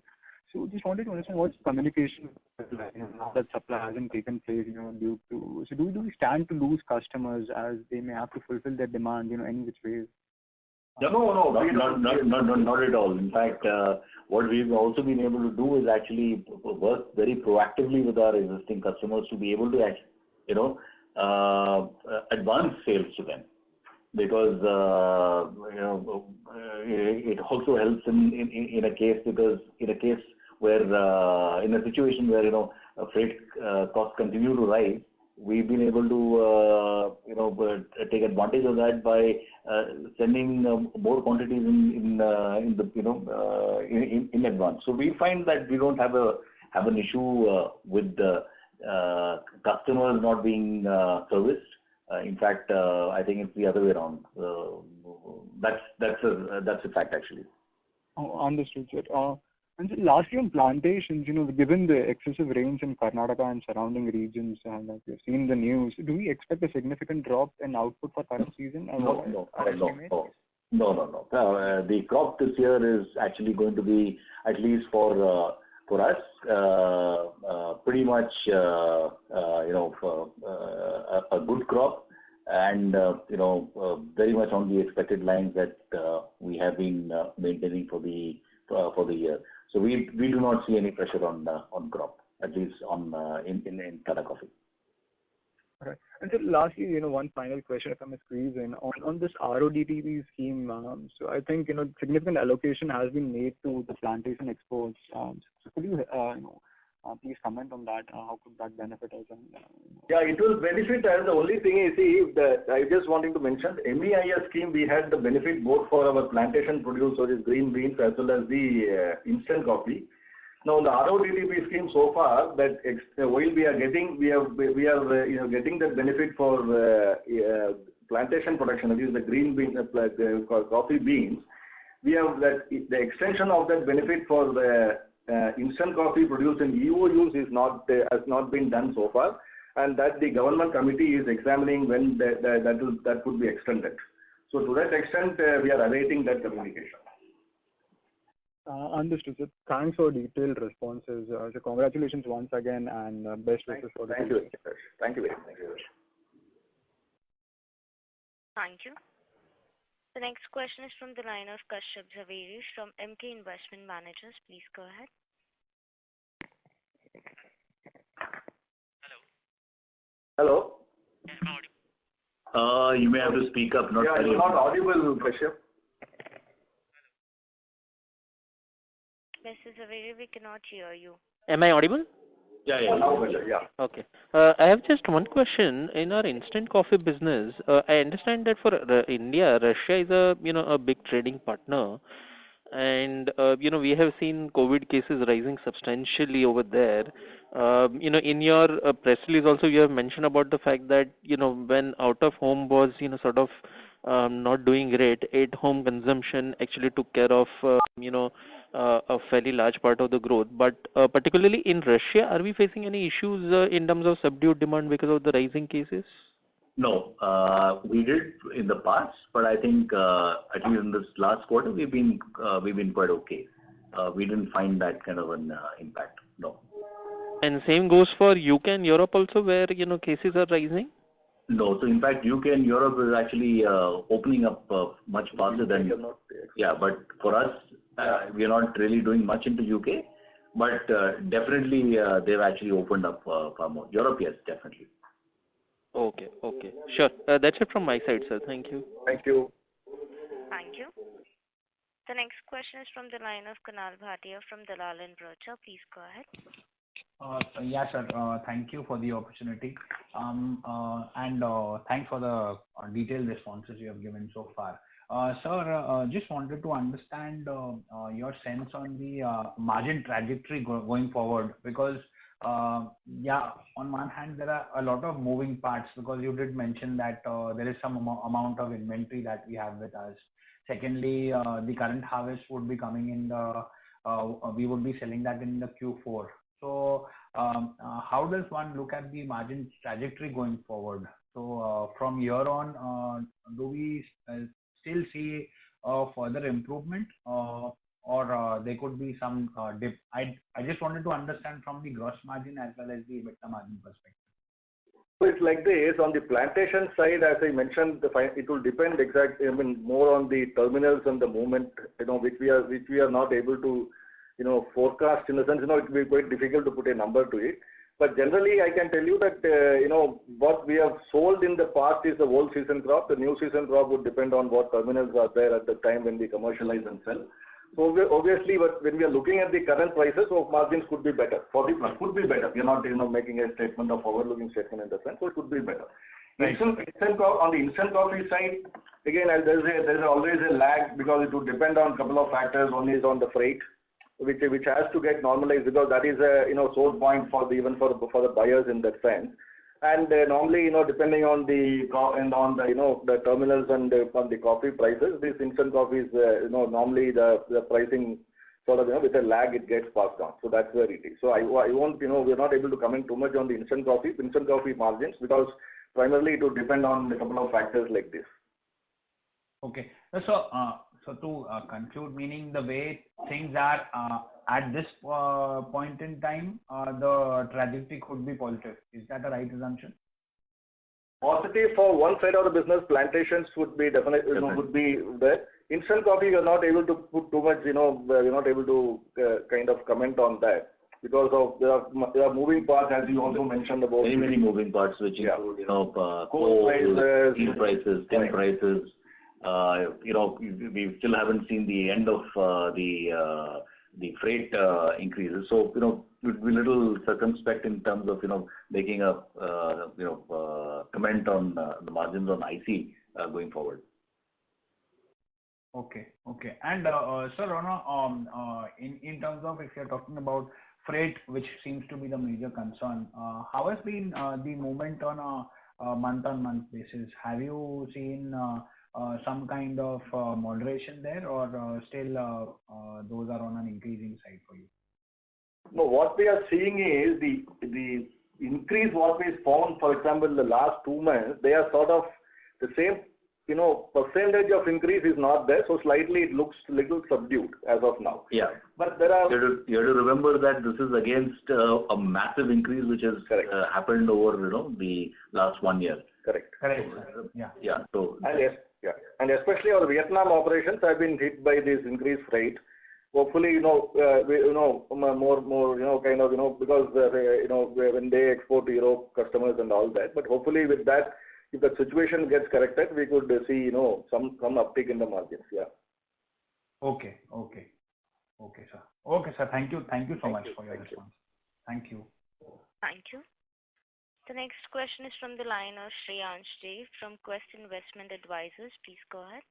So just wanted to understand what's communication now that supply hasn't taken place, due to. So do we stand to lose customers as they may have to fulfill their demand, any which ways? No, not at all. In fact, what we've also been able to do is actually work very proactively with our existing customers to be able to advance sales to them, because it also helps in a case where in a situation where freight costs continue to rise. We've been able to take advantage of that by sending more quantities in advance. So we find that we don't have an issue with the customers not being serviced. In fact, I think it's the other way around. That's a fact actually. Oh, understood, sir. And lastly, on plantations, given the excessive rains in Karnataka and surrounding regions, and like we've seen the news, do we expect a significant drop in output for current season? No. The crop this year is actually going to be, at least for us, pretty much a good crop, and very much on the expected lines that we have been maintaining for the year. So we do not see any pressure on crop. at least on in Tata Coffee. Okay. And so lastly, one final question, if I may squeeze in. On this RODTEP scheme, so I think, significant allocation has been made to the plantation exports. So could you, please comment on that? How could that benefit us? Yeah, it will benefit us. The only thing is, I just wanting to mention, MEIS scheme, we had the benefit both for our plantation produce, which is green beans, as well as the instant coffee. Now, the RODTEP scheme so far, that while we are getting that benefit for plantation production, that is the green beans, the coffee beans. We have that the extension of that benefit for the instant coffee produced in EOUs has not been done so far, and that the government committee is examining when that could be extended. So to that extent, we are awaiting that communication. Understood, sir. Thanks for detailed responses. So congratulations once again, and best wishes for the future. Thank you very much. Thank you. The next question is from the line of Kashyap Javeri from MK Investment Managers. Please go ahead. Hello. You may have to speak up. You're not audible, Kashyap. Mr. Zaveri, we cannot hear you. Am I audible? Yeah. Okay. I have just one question. In our instant coffee business, I understand that for India, Russia is a big trading partner, and we have seen COVID cases rising substantially over there. In your press release also, you have mentioned about the fact that when out of home was not doing great, at home consumption actually took care of a fairly large part of the growth. But particularly in Russia, are we facing any issues in terms of subdued demand because of the rising cases? No, we did in the past, but I think at least in this last quarter we've been quite okay. We didn't find that kind of an impact. No. And same goes for UK and Europe also, where cases are rising. No, so in fact UK and Europe is actually opening up much faster than. Yeah, but for us, we are not really doing much into UK, but definitely they've actually opened up far more. Europe, yes, definitely. Okay. Sure. That's it from my side, sir. Thank you. Thank you. Thank you. The next question is from the line of Kunal Bhatia from Dalal & Broacha. Please go ahead. Yes, sir. Thank you for the opportunity. And thanks for the detailed responses you have given so far. Sir, just wanted to understand your sense on the margin trajectory going forward, because on one hand there are a lot of moving parts, because you did mention that there is some amount of inventory that we have with us. Secondly, the current harvest would be coming in we would be selling that in the Q4. So how does one look at the margin trajectory going forward? So from here on, do we still see further improvement, or there could be some dip? I just wanted to understand from the gross margin as well as the EBITDA margin perspective. So it's like this, on the plantation side, as I mentioned, it will depend more on the terminals and the movement, which we are not able to, forecast. In the sense, it will be quite difficult to put a number to it. But generally, I can tell you that, what we have sold in the past is the old season crop. The new season crop would depend on what terminals are there at the time when we commercialize and sell. So obviously, but when we are looking at the current prices, so margins could be better. Could be better. We are not, making a statement of forward-looking statement in the sense, so it could be better. Right. On the instant coffee side, again, there's always a lag, because it would depend on a couple of factors. One is on the freight, which has to get normalized, because that is a source point for the buyers in that sense. And normally, depending on the terminals and on the coffee prices, these instant coffees, normally the pricing sort of, with a lag, it gets passed on. So that's where it is. So I won't, we're not able to comment too much on the instant coffee margins, because primarily it will depend on a couple of factors like this. Okay. So to conclude, meaning the way things are at this point in time, the trajectory could be positive. Is that a right assumption? Positive for one side of the business, plantations would be definitely, would be there. Instant coffee, we are not able to put too much, we're not able to kind of comment on that. because of there are moving parts, as you also mentioned about many moving parts, which include coal prices, steel prices, tin prices. We still haven't seen the end of the freight increases. So we'd be a little circumspect in terms of making a comment on the margins on IC going forward. Okay. And sir, in terms of if you're talking about freight, which seems to be the major concern, how has been the movement on a month-on-month basis? Have you seen some kind of moderation there, or still those are on an increasing side for you? No, what we are seeing is the increase what we found, for example, the last 2 months, they are sort of the same, percentage of increase is not there, so slightly it looks little subdued as of now. Yeah. But there are... You have to remember that this is against a massive increase which has happened over, the last 1 year. Correct. Yeah. Yeah. So and especially our Vietnam operations have been hit by this increased freight. Hopefully, more, because when they export to Europe, customers and all that. But hopefully, with that, if the situation gets corrected, we could see, some uptick in the margins. Yeah. Okay, sir. Okay, sir. Thank you so much for your response. Thank you. Thank you. The next question is from the line of Shreyansh J from Quest Investment Advisors. Please go ahead.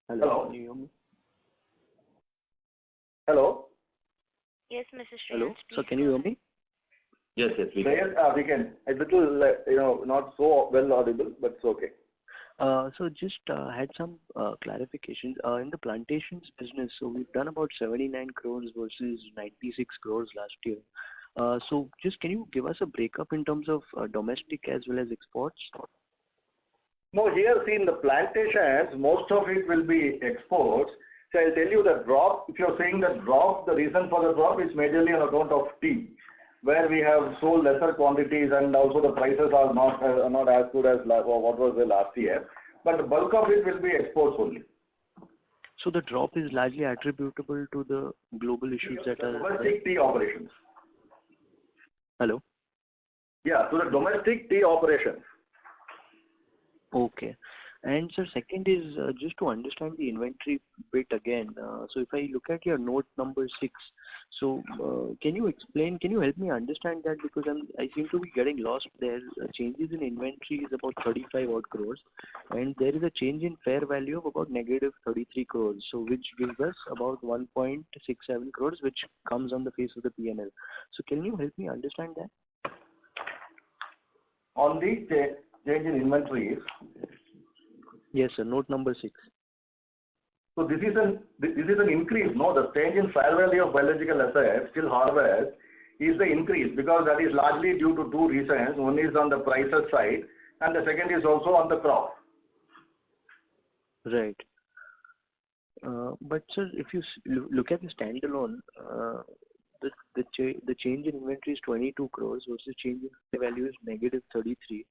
Hello. Can you hear me? Hello. Yes, Mr. Shreyansh. Hello. So can you hear me? Yes, we can. We can. A little, not so well audible, but it's okay. So just had some clarifications in the plantations business. So we've done about 79 crores versus 96 crores last year. So just can you give us a breakup in terms of domestic as well as exports? No, here see in the plantations, most of it will be exports. So I'll tell you the drop. If you're saying the drop, the reason for the drop is majorly on account of tea, where we have sold lesser quantities and also the prices are not as good as what was the last year. But the bulk of it will be exports only. So the drop is largely attributable to the global issues that are domestic tea operations. Hello? Yeah, to the domestic tea operations. Okay. And sir, second is just to understand the inventory bit again. So if I look at your note number 6, so can you help me understand that, because I seem to be getting lost there. Changes in inventory is about 35 odd crores, and there is a change in fair value of about negative 33 crores, so which gives us about 1.67 crores, which comes on the face of the P&L. So can you help me understand that? On the change in inventories. Yes, sir. Note number 6. So this is an increase. No, the change in fair value of biological assets till harvest is the increase, because that is largely due to 2 reasons. One is on the prices side, and the second is also on the crop. Right. But sir, if you look at the standalone, the change in inventory is 22 crores versus change in fair value is negative 33.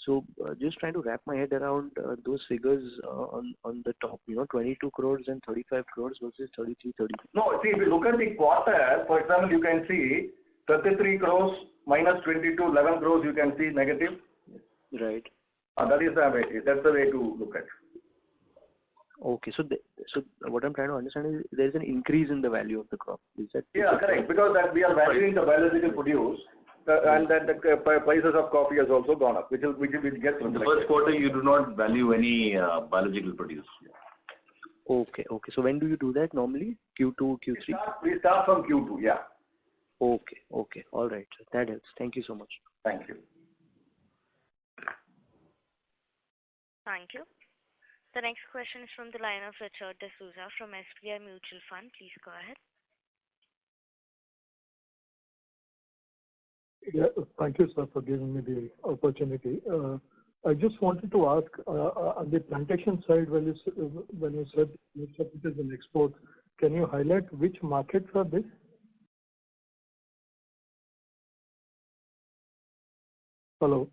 So just trying to wrap my head around those figures on the top, 22 crores and 35 crores versus 33, 30. No, see, if you look at the quarter, for example, you can see 33 crores minus 22, 11 crores you can see negative. Right. That's the way to look at. Okay, so what I'm trying to understand is there's an increase in the value of the crop. Is that? Yeah, correct. Because that we are valuing the biological produce, and that the prices of coffee has also gone up, which gets reflected. In the first quarter, you do not value any biological produce. Okay. So when do you do that normally? Q2, Q3? We start from Q2, yeah. Okay. All right, sir. That helps. Thank you so much. Thank you. Thank you. The next question is from the line of Richard D'Souza from SBI Mutual Fund. Please go ahead. Yeah, thank you, sir, for giving me the opportunity. I just wanted to ask, on the plantation side, when you said most of it is an export, can you highlight which markets are this? Hello?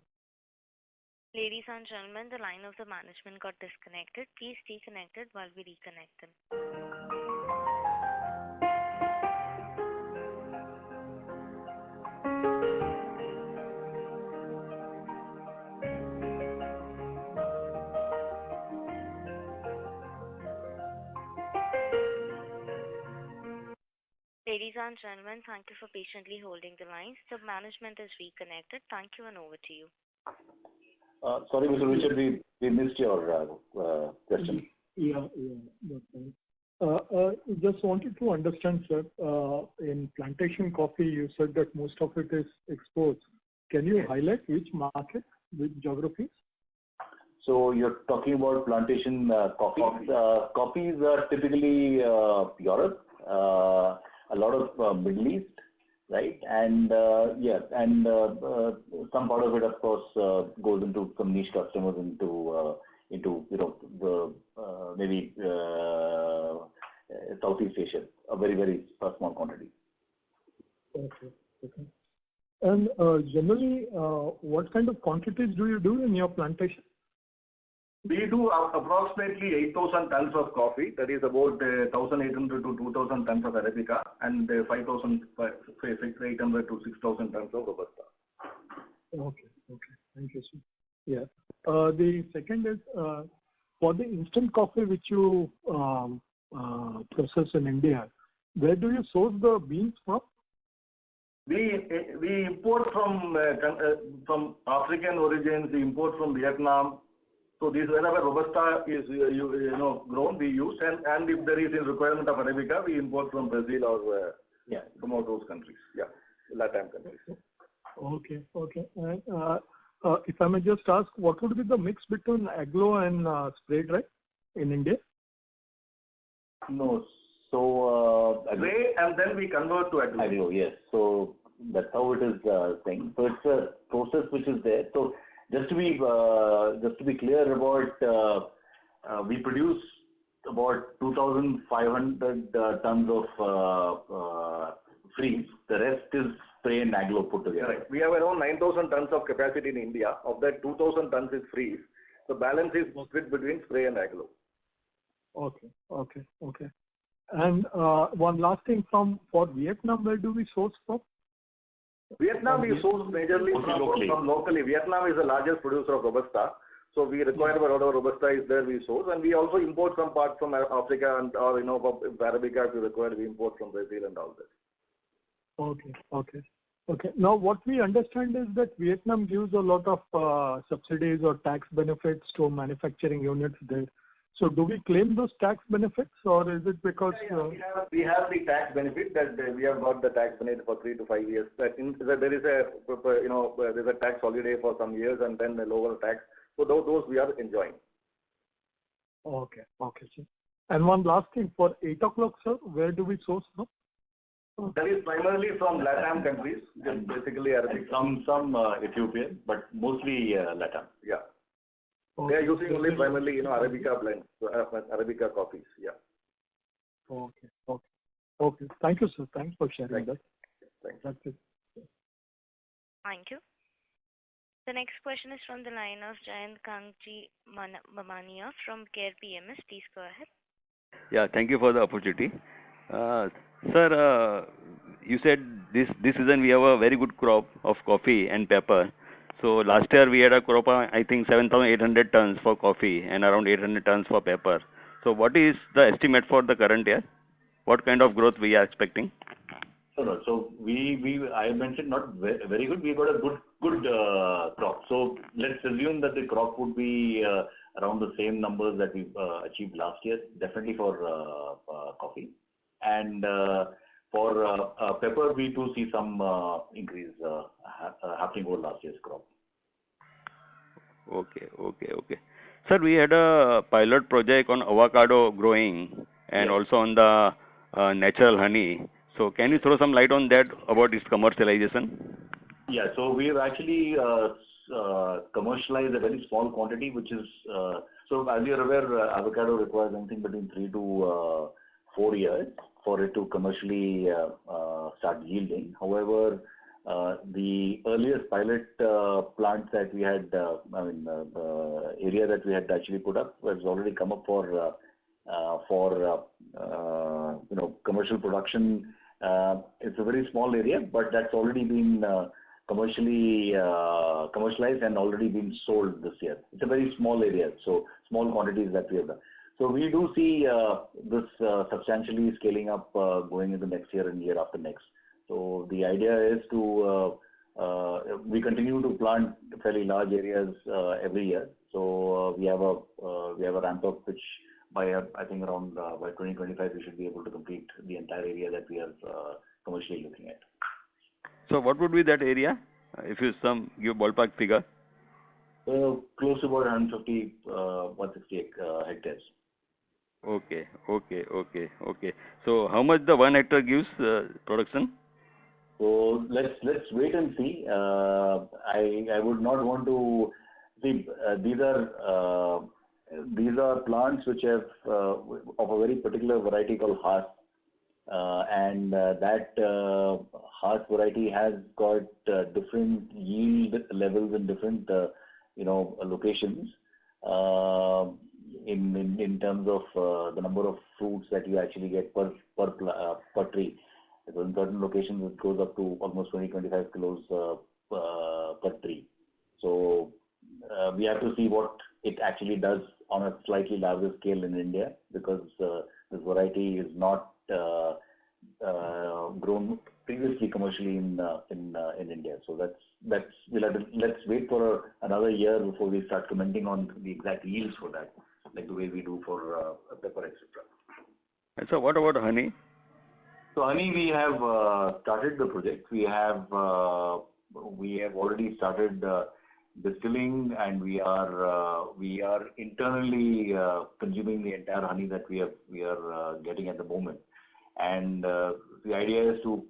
Ladies and gentlemen, the line of the management got disconnected. Please stay connected while we reconnect them. Ladies and gentlemen, thank you for patiently holding the lines. The management is reconnected. Thank you, and over to you. Sorry, Mr. Richard, we missed your question. Yeah, that's fine. Just wanted to understand, sir, in plantation coffee, you said that most of it is exports. Can you highlight which market, which geographies? So you're talking about plantation coffee. Coffees are typically Europe, a lot of Middle East, right? And some part of it, of course, goes into some niche customers into maybe Southeast Asia, a very small quantity. Okay. And generally, what kind of quantities do you do in your plantation? We do approximately 8,000 tons of coffee, that is about 1,800 to 2,000 tons of Arabica, and 5,800 to 6,000 tons of Robusta. Okay. Thank you, sir. Yeah. The second is, for the instant coffee which you process in India, where do you source the beans from? We import from African origins, we import from Vietnam. So these wherever Robusta is grown, we use, and if there is a requirement of Arabica, we import from Brazil or some of those countries. Yeah, Latin countries. Okay. And if I may just ask, what would be the mix between aglo and spray dry in India? No, so spray and then we convert to aglo. Aglo, yes. So that's how it is thing. So it's a process which is there. So just to be clear about, we produce about 2,500 tons of freeze. The rest is spray and aglo put together. Right. We have around 9,000 tons of capacity in India. Of that, 2,000 tons is freeze. The balance is split between spray and aglo. Okay. And one last thing, for Vietnam, where do we source from? Vietnam we source majorly from locally. Vietnam is the largest producer of Robusta. So we require whatever Robusta is there, we source. And we also import some parts from Africa and Arabica if we require, we import from Brazil and all that. Okay. Now what we understand is that Vietnam gives a lot of subsidies or tax benefits to manufacturing units there. So do we claim those tax benefits, or is it because... We have the tax benefit that we have got the tax benefit for 3 to 5 years. There is there's a tax holiday for some years and then a lower tax. So those we are enjoying. Okay, sir. And one last thing, for 8 o'clock, sir, where do we source from? That is primarily from LATAM countries, basically Arabic. Some Ethiopian, but mostly LATAM. Yeah. They are using only primarily, Arabica blends, Arabica coffees. Yeah. Okay. Thank you, sir. Thanks for sharing that. Thanks. That's it. Thank you. The next question is from the line of Jayant Kangji Mamania from Care PMS. Please go ahead. Yeah, thank you for the opportunity. Sir, you said this season we have a very good crop of coffee and pepper. So last year we had a crop of, I think, 7,800 tons for coffee and around 800 tons for pepper. So what is the estimate for the current year? What kind of growth we are expecting? So I mentioned not very good. We got a good crop. So let's assume that the crop would be around the same numbers that we achieved last year, definitely for coffee. And for pepper, we do see some increase happening over last year's crop. Okay. Sir, we had a pilot project on avocado growing and also on the natural honey. So can you throw some light on that about its commercialization? Yeah, so we have actually commercialized a very small quantity, which is, so as you're aware, avocado requires anything between 3 to 4 years for it to commercially start yielding. However, The earliest pilot plants that we had, area that we had actually put up was already come up for commercial production. It's a very small area, but that's already been commercialized and already been sold this year. It's a very small area, so small quantities that we have done. So we do see this substantially scaling up going into next year and year after next. So the idea is to we continue to plant fairly large areas every year. So we have a ramp up which by I think around by 2025 we should be able to complete the entire area that we are commercially looking at. So what would be that area? If you give ballpark figure. Close to about 150, 160 hectares. Okay. So how much the 1 hectare gives production? So let's wait and see. I would not want to see. These are plants which have of a very particular variety called Haas, and that Haas variety has got different yield levels in different locations. In terms of the number of fruits that you actually get per tree. Because in certain locations it goes up to almost 20-25 kilos per tree. So we have to see what it actually does on a slightly larger scale in India, because this variety is not grown previously commercially in India. So let's wait for another year before we start commenting on the exact yields for that, like the way we do for pepper, etc. And so what about honey? So honey, we have started the project. We have already started distilling, and we are internally consuming the entire honey that we are getting at the moment. And the idea is to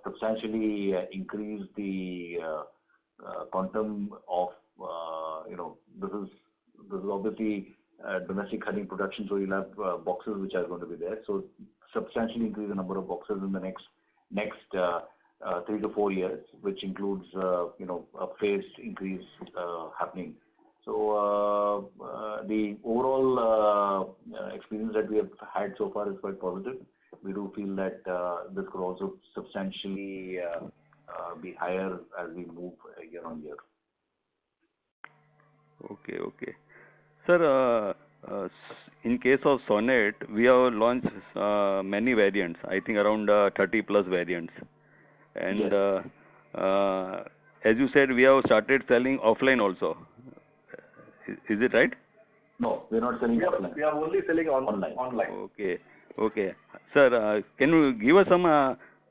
substantially increase the quantum of this is obviously domestic honey production, so you'll have boxes which are going to be there. So substantially increase the number of boxes in the next 3 to 4 years, which includes a phased increase happening. So the overall experience that we have had so far is quite positive. We do feel that this could also substantially be higher as we move year on year. Okay. Sir, in case of Sonnet, we have launched many variants. I think around 30 plus variants. And yes. As you said, we have started selling offline also. Is it right? No, we are not selling offline. We are only selling online. Okay. Sir, can you give us some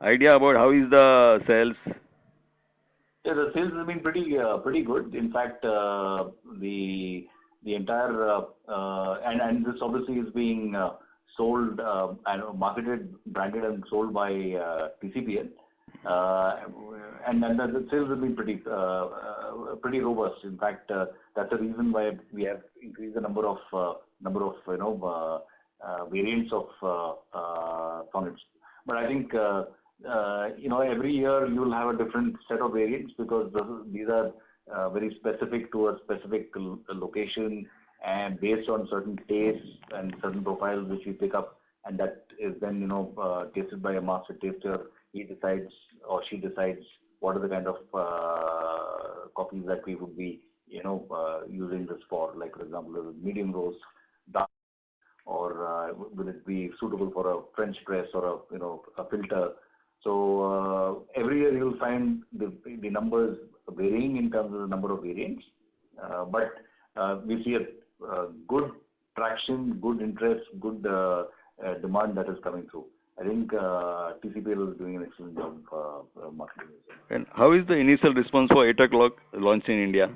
idea about how is the sales? Yeah, the sales have been pretty good. In fact, the entire and this obviously is being sold and marketed, branded, and sold by TCPL. And the sales have been pretty robust. In fact, that's the reason why we have increased the number of variants of sonnets. But I think every year you will have a different set of variants, because these are very specific to a specific location and based on certain tastes and certain profiles which we pick up, and that is then tasted by a master taster. He decides or she decides what are the kind of coffees that we would be using this for. Like for example, a medium roast, dark, or will it be suitable for a French press or a filter. So every year you will find the numbers varying in terms of the number of variants, but we see a good traction, good interest, good demand that is coming through. I think TCPL is doing an excellent job marketing. And how is the initial response for 8 o'clock launch in India?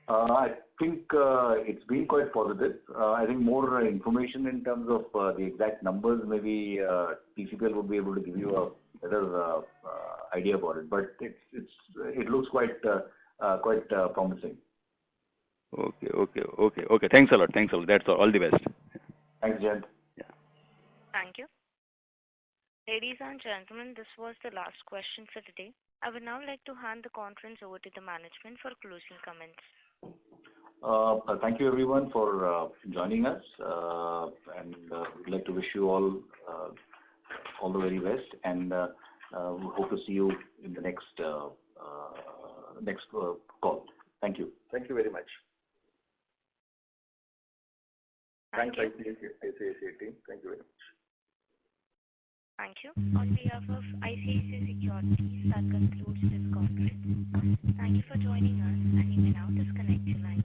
I think it's been quite positive. I think more information in terms of the exact numbers, maybe TCPL would be able to give you a better idea about it. But it looks quite promising. Okay. Thanks a lot. That's all. All the best. Thanks, Jayant. Yeah. Thank you. Ladies and gentlemen, this was the last question for today. I would now like to hand the conference over to the management for closing comments. Thank you everyone for joining us, and we'd like to wish you all the very best, and we hope to see you in the next call. Thank you. Thank you very much. Thank Thanks, you. ICICI team. Thank you very much. Thank you. On behalf of ICICI Securities, that concludes this conference. Thank you for joining us, and you may now disconnect your line.